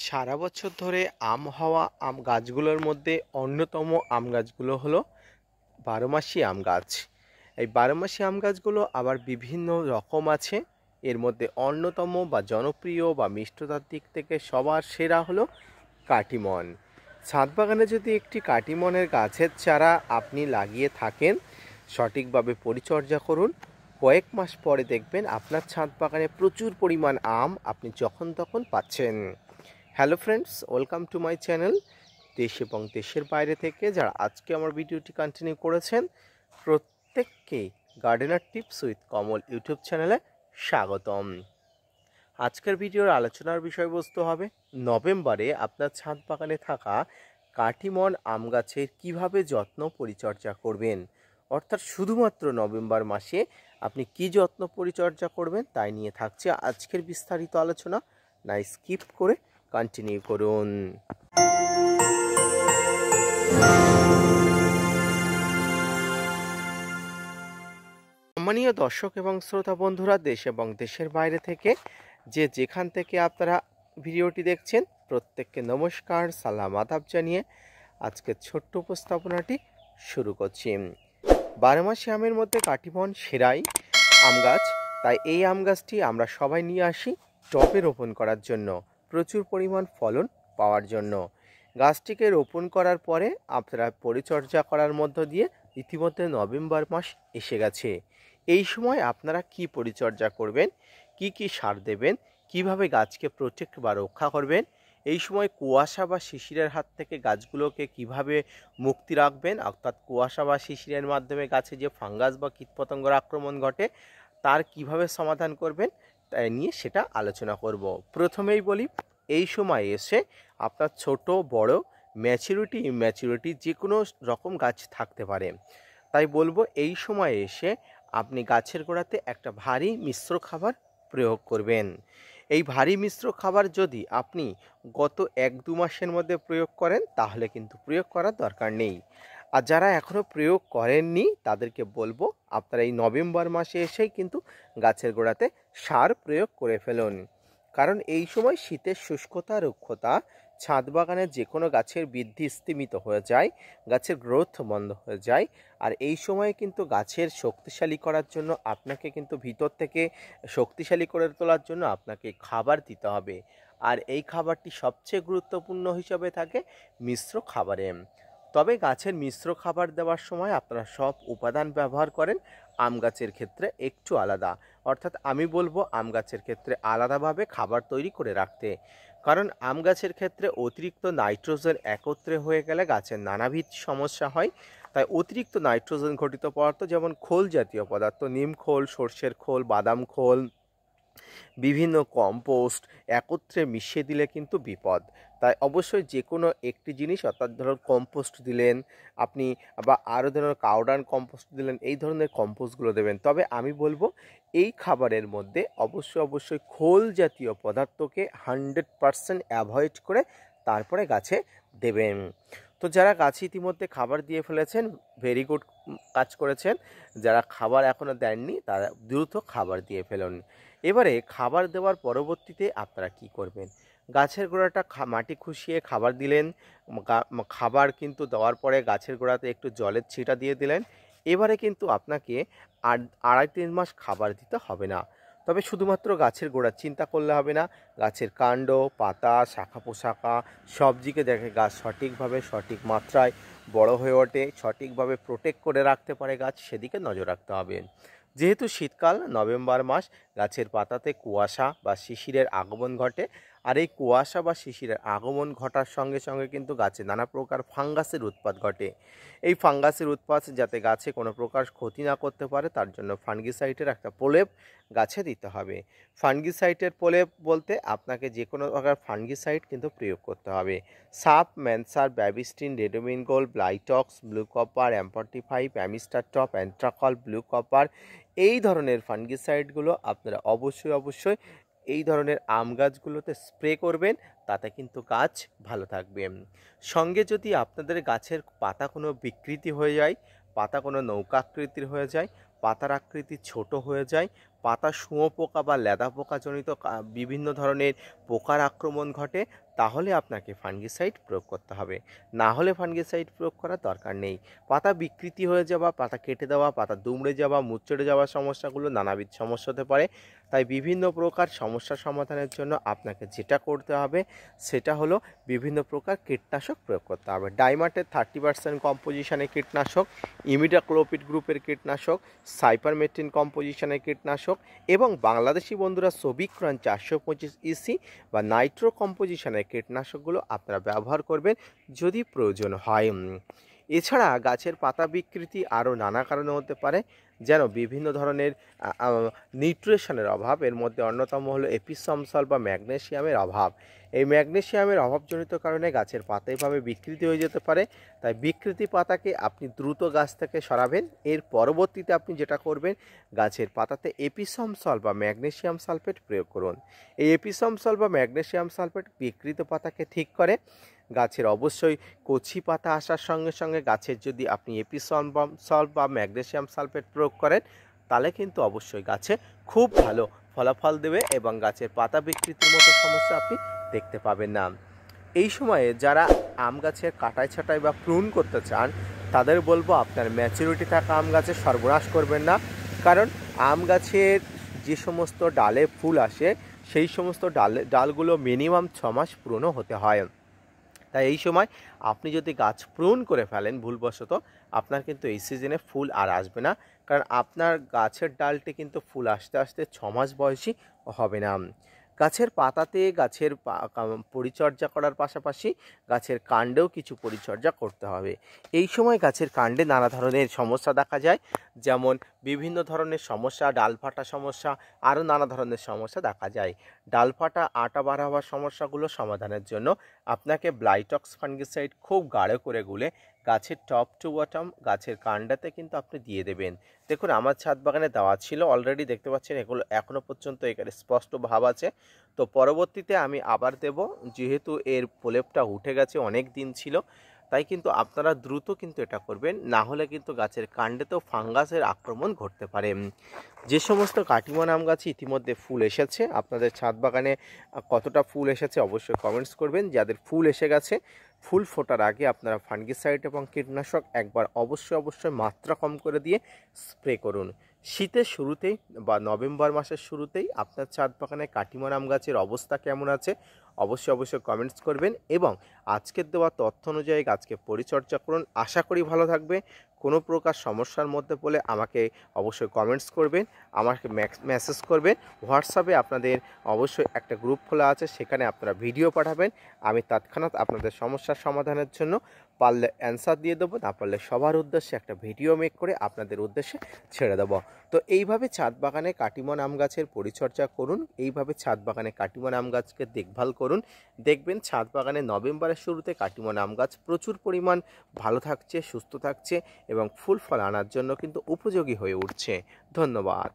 সারা বছর ধরে আম হওয়া আম গাছগুলোর মধ্যে অন্যতম আম গাছগুলো হলো বারোমাসি আম গাছ। এই বারোমাসি আম গাছগুলো আবার বিভিন্ন রকম আছে। এর মধ্যে অন্যতম বা জনপ্রিয় বা মিষ্টতার দিক থেকে সবার সেরা হলো কাটিমন। ছাদ বাগানে যদি একটি কাটিমনের গাছের চারা আপনি লাগিয়ে থাকেন, সঠিকভাবে পরিচর্যা করুন, কয়েক মাস পরে দেখবেন আপনার ছাদ বাগানে প্রচুর পরিমাণ আম আপনি যখন তখন পাচ্ছেন। Hello friends, welcome to my channel. দেশ এবং দেশের বাইরে থেকে যারা আজকে আমার ভিডিওটি কন্টিনিউ করেছেন, প্রত্যেককে gardener tips with Kamal YouTube চ্যানেলে স্বাগতম। আজকের ভিডিওর আলোচনার বিষয়বস্তু হবে নভেম্বরে আপনার ছাদ বাগানে থাকা কাটিমন আম গাছের কীভাবে যত্ন পরিচর্যা করবেন। অর্থাৎ শুধুমাত্র নভেম্বর মাসে আপনি কি যত্ন পরিচর্যা করবেন তাই নিয়ে থাকছে আজকের বিস্তারিত আলোচনা। না স্কিপ করে কন্টিনিউ করুন। সম্মানীয় দর্শক এবং শ্রোতা বন্ধুরা, দেশ এবং দেশের বাইরে থেকে যেখান থেকে আপনারা ভিডিওটি দেখছেন, প্রত্যেককে নমস্কার, সালাম আদাব জানিয়ে আজকের ছোট্ট উপস্থাপনাটি শুরু করছি। বারোমাসি আমের মধ্যে কাটিমন সেরাই আম গাছ, তাই এই আম গাছটি আমরা সবাই নিয়ে আসি টবে রোপণ করার জন্য, প্রচুর পরিমাণ ফলন পাওয়ার জন্য। গাছটিকে রোপণ করার পরে আপনারা পরিচর্যা করার মধ্য দিয়ে ইতিমধ্যে নভেম্বর মাস এসে গেছে। এই সময় আপনারা কি পরিচর্যা করবেন, কি সার দেবেন, কিভাবে গাছকে প্রোটেক্ট বা রক্ষা করবেন, এই সময় কুয়াশা বা শিশিরের হাত থেকে গাছগুলোকে কিভাবে মুক্তি রাখবেন, অর্থাৎ কুয়াশা বা শিশিরের মাধ্যমে গাছে যে ফাঙ্গাস বা কীটপতঙ্গের আক্রমণ ঘটে তার কিভাবে সমাধান করবেন তাই নিয়ে সেটা আলোচনা করব। প্রথমেই বলি, এই সময় এসে আপনার ছোট বড় ম্যাচুরিটি ইম্যাচুরিটি যে কোনো রকম গাছ থাকতে পারে, তাই বলবো এই সময় এসে আপনি গাছের গোড়াতে একটা ভারী মিশ্র খাবার প্রয়োগ করবেন। এই ভারী মিশ্র খাবার যদি আপনি গত 1-2 মাসের মধ্যে প্রয়োগ করেন তাহলে কিন্তু প্রয়োগ করার দরকার নেই। আর যারা এখনও প্রয়োগ করেননি তাদেরকে বলবো আপনারা এই নভেম্বর মাসে এসেই কিন্তু গাছের গোড়াতে সার প্রয়োগ করে ফেলুন। কারণ এই সময় শীতের শুষ্কতা রুক্ষতা ছাদ বাগানের যে কোনো গাছের বৃদ্ধি স্তিমিত হয়ে যায়, গাছের গ্রোথ বন্ধ হয়ে যায়। আর এই সময়ে কিন্তু গাছের শক্তিশালী করার জন্য আপনাকে কিন্তু ভিতর থেকে শক্তিশালী করে তোলার জন্য আপনাকে খাবার দিতে হবে। আর এই খাবারটি সবচেয়ে গুরুত্বপূর্ণ হিসাবে থাকে মিশ্র খাবারে। তবে গাছের মিশ্র খাবার দেওয়ার সময় আপনারা সব উপাদান ব্যবহার করেন, আম গাছের ক্ষেত্রে একটু আলাদা। অর্থাৎ আমি বলবো আম গাছের ক্ষেত্রে আলাদাভাবে খাবার তৈরি করে রাখতে। কারণ আম গাছের ক্ষেত্রে অতিরিক্ত নাইট্রোজেন একত্রে হয়ে গেলে গাছের নানাবিধ সমস্যা হয়। তাই অতিরিক্ত নাইট্রোজেন ঘটিত পদার্থ যেমন খোল জাতীয় পদার্থ, নিম খোল, সর্ষের খোল, বাদাম খোল, বিভিন্ন কম্পোস্ট একত্রে মিশিয়ে দিলে কিন্তু বিপদ। তাই অবশ্যই যে কোনো একটি জিনিস, অর্থাৎ ধরুন কম্পোস্ট দিলেন আপনি, বা আরও ধরুন কাউডান কম্পোস্ট দিলেন, এই ধরনের কম্পোস্টগুলো দেবেন। তবে আমি বলবো এই খাবারের মধ্যে অবশ্যই খোল জাতীয় পদার্থকে 100% অ্যাভয়েড করে তারপরে গাছে দেবেন। তো যারা গাছে ইতিমধ্যে খাবার দিয়ে ফেলেছেন, ভেরি গুড কাজ করেছেন। যারা খাবার এখনও দেননি তারা দ্রুত খাবার দিয়ে ফেলুন। এবারে খাবার দেওয়ার পরবর্তীতে আপনারা কি করবেন, গাছের গোড়াটা মাটি খুশিয়ে খাবার দিলেন। খাবার কিন্তু দেওয়ার পরে গাছের গোড়াতে একটু জলের ছিটা দিয়ে দিলেন। এবারে কিন্তু আপনাকে 2.5-3 মাস খাবার দিতে হবে না। তবে শুধুমাত্র গাছের গোড়া চিন্তা করলে হবে না, গাছের কাণ্ড, পাতা, শাখা পোশাখা সব দিকে দেখে গাছ সঠিকভাবে সঠিক মাত্রায় বড় হয়ে ওঠে, সঠিকভাবে প্রোটেক্ট করে রাখতে পারে গাছ, সেদিকে নজর রাখতে হবে। যেহেতু শীতকাল, নভেম্বর মাস, গাছের পাতাতে কুয়াশা বা শিশিরের আগমন ঘটে। আর এই কুয়াশা বা শিশিরের আগমন ঘটার সঙ্গে সঙ্গে কিন্তু গাছে নানা প্রকার ফাঙ্গাসের উৎপাত ঘটে। এই ফাঙ্গাসের উৎপাত যাতে গাছে কোনো প্রকার ক্ষতি না করতে পারে তার জন্য ফাঙ্গিসাইডের একটা প্রলেপ গাছে দিতে হবে। ফাঙ্গিসাইডের প্রলেপ বলতে আপনাকে যে কোনো প্রকার ফাঙ্গিসাইড কিন্তু প্রয়োগ করতে হবে। সাপ, ম্যানসার, Bavistin, Ridomil Gold, Blitox, blue copper, M45, Amistar Top, Antracol, blue copper, এই ধরনের ফাঙ্গিসাইডগুলো আপনারা অবশ্যই এই ধরনের আম গাছগুলোতে স্প্রে করবেন, তাতে কিন্তু গাছ ভালো থাকবে। সঙ্গে যদি আপনাদের গাছের পাতা কোনো বিকৃতি হয়ে যায়, পাতা কোনো নৌকাকৃতির হয়ে যায়, পাতার আকৃতি ছোট হয়ে যায়, পাতা শুঁয়োপোকা বা লেদা পোকাজনিত বিভিন্ন ধরনের পোকার আক্রমণ ঘটে, তাহলে আপনাকে ফাঙ্গিসাইড প্রয়োগ করতে হবে, না হলে ফাঙ্গিসাইড প্রয়োগ করার দরকার নেই। পাতা বিকৃতি হয়ে যাওয়া, পাতা কেটে দেওয়া, পাতা দুমড়ে যাওয়া, মুচড়ে যাওয়ার সমস্যাগুলো নানাবিধ সমস্যা হতে পারে। তাই বিভিন্ন প্রকার সমস্যা সমাধানের জন্য আপনাকে যেটা করতে হবে সেটা হলো বিভিন্ন প্রকার কীটনাশক প্রয়োগ করতে হবে। ডাইমার্টের 30% কম্পোজিশনের কীটনাশক, ইমিডাক্লোপিড গ্রুপের কীটনাশক, সাইপারমেথ্রিন কম্পোজিশনের কীটনাশক এবং বাংলাদেশি বন্ধুরা সবিক্রন 425 ইসি বা নাইট্রো কম্পোজিশনের কীটনাশকগুলো আপনারা ব্যবহার করবেন যদি প্রয়োজন হয়। এছাড়া গাছের পাতা বিকৃতি আরও নানা কারণে হতে পারে, যেন বিভিন্ন ধরনের নিউট্রিশনের অভাব। এর মধ্যে অন্যতম হলো এপিসম সল্ট বা ম্যাগনেসিয়ামের অভাব। এই ম্যাগনেসিয়ামের অভাবজনিত কারণে গাছের পাতা এভাবে বিকৃতি হয়ে যেতে পারে। তাই বিকৃতি পাতাকে আপনি দ্রুত গাছ থেকে সরাবেন। এর পরবর্তীতে আপনি যেটা করবেন, গাছের পাতাতে এপিসম সল্ট বা ম্যাগনেসিয়াম সালফেট প্রয়োগ করুন। এই এপিসম সল্ট বা ম্যাগনেসিয়াম সালফেট বিকৃত পাতাকে ঠিক করে। গাছের অবশ্যই কচি পাতা আসার সঙ্গে সঙ্গে গাছের যদি আপনি এপিসম সল্ট বা ম্যাগনেসিয়াম সালফেট প্রয়োগ করেন, তাহলে কিন্তু অবশ্যই গাছে খুব ভালো ফলাফল দেবে এবং গাছের পাতা বিকৃতির মতো সমস্যা আপনি দেখতে পাবেন না। এই সময়ে যারা আম গাছের কাটাই ছাঁটাই বা প্রুন করতে চান, তাদের বলবো আপনার ম্যাচুরিটি থাকা আম গাছের সর্বনাশ করবেন না। কারণ আম গাছের যে সমস্ত ডালে ফুল আসে, সেই সমস্ত ডালগুলো মিনিমাম 6 মাস পুরনো হতে হয়। তাই এই সময় আপনি যদি গাছ প্রুন করে ফেলেন ভুলবশত, আপনার কিন্তু এই সিজনে ফুল আর আসবে না। কারণ আপনার গাছের ডালটি কিন্তু ফুল আসতে আসতে 6 মাস বয়সী হবে না। গাছের পাতাতে গাছের পরিচর্যা করার পাশাপাশি গাছের কাণ্ডেও কিছু পরিচর্যা করতে হবে। এই সময় গাছের কাণ্ডে নানা ধরনের সমস্যা দেখা যায়, যেমন বিভিন্ন ধরনের সমস্যা, ডাল ফাটা সমস্যা, আরও নানা ধরনের সমস্যা দেখা যায়। ডাল ফাটা, আটা বার হওয়ার সমস্যাগুলো সমাধানের জন্য আপনাকে ব্লাইটক্স ফাঙ্গিসাইড খুব গাঢ় করে গুলে গাছের টপ টু বটম গাছের কাণ্ডাতে কিন্তু আপনি দিয়ে দেবেন। দেখুন আমার ছাদ বাগানে দেওয়া ছিল অলরেডি, দেখতে পাচ্ছেন এগুলো এখনও পর্যন্ত এখানে স্পষ্ট ভাব আছে। তো পরবর্তীতে আমি আবার দেব, যেহেতু এর প্রলেপটা উঠে গেছে, অনেক দিন ছিল। তাই কিন্তু আপনারা দ্রুত কিন্তু এটা করবেন, না হলে কিন্তু গাছের কাণ্ডেতেও ফাঙ্গাসের আক্রমণ ঘটতে পারে। যে সমস্ত কাটিমন আম গাছে ইতিমধ্যে ফুল এসেছে, আপনাদের ছাদ বাগানে কতটা ফুল এসেছে অবশ্যই কমেন্টস করবেন। যাদের ফুল এসে গেছে, ফুল ফোটার আগে আপনারা ফাঙ্গিসাইড এবং কীটনাশক একবার অবশ্যই মাত্রা কম করে দিয়ে স্প্রে করুন। শীতের শুরুতেই বা নভেম্বর মাসের শুরুতেই আপনার ছাদ বাগানে কাটিমন আম গাছের অবস্থা কেমন আছে অবশ্যই কমেন্টস করবেন এবং আজকের দেওয়া তথ্য অনুযায়ী গাছকে পরিচর্যা করুন। আশা করি ভালো থাকবে। কোনো প্রকার সমস্যার মধ্যে পড়লে আমাকে অবশ্যই কমেন্টস করবেন, আমাকে মেসেজ করবেন। হোয়াটসঅ্যাপে আপনাদের অবশ্যই একটা গ্রুপ খোলা আছে, সেখানে আপনারা ভিডিও পাঠাবেন। আমি তৎক্ষণাৎ আপনাদের সমস্যার সমাধানের জন্য পারলে অ্যান্সার দিয়ে দেবো, না পারলে সবার উদ্দেশ্যে একটা ভিডিও মেক করে আপনাদের উদ্দেশ্যে ছেড়ে দেবো। তো এইভাবে ছাদ বাগানে কাটিমন আম গাছের পরিচর্যা করুন, এইভাবে ছাদ বাগানে কাটিমন আম গাছকে দেখভাল করুন। দেখবেন ছাদ বাগানে নভেম্বরের শুরুতে কাটিমন আম গাছ প্রচুর পরিমাণ ভালো থাকছে, সুস্থ থাকছে এবং ফুল ফল আনার জন্য কিন্তু উপযোগী হয়ে উঠছে। ধন্যবাদ।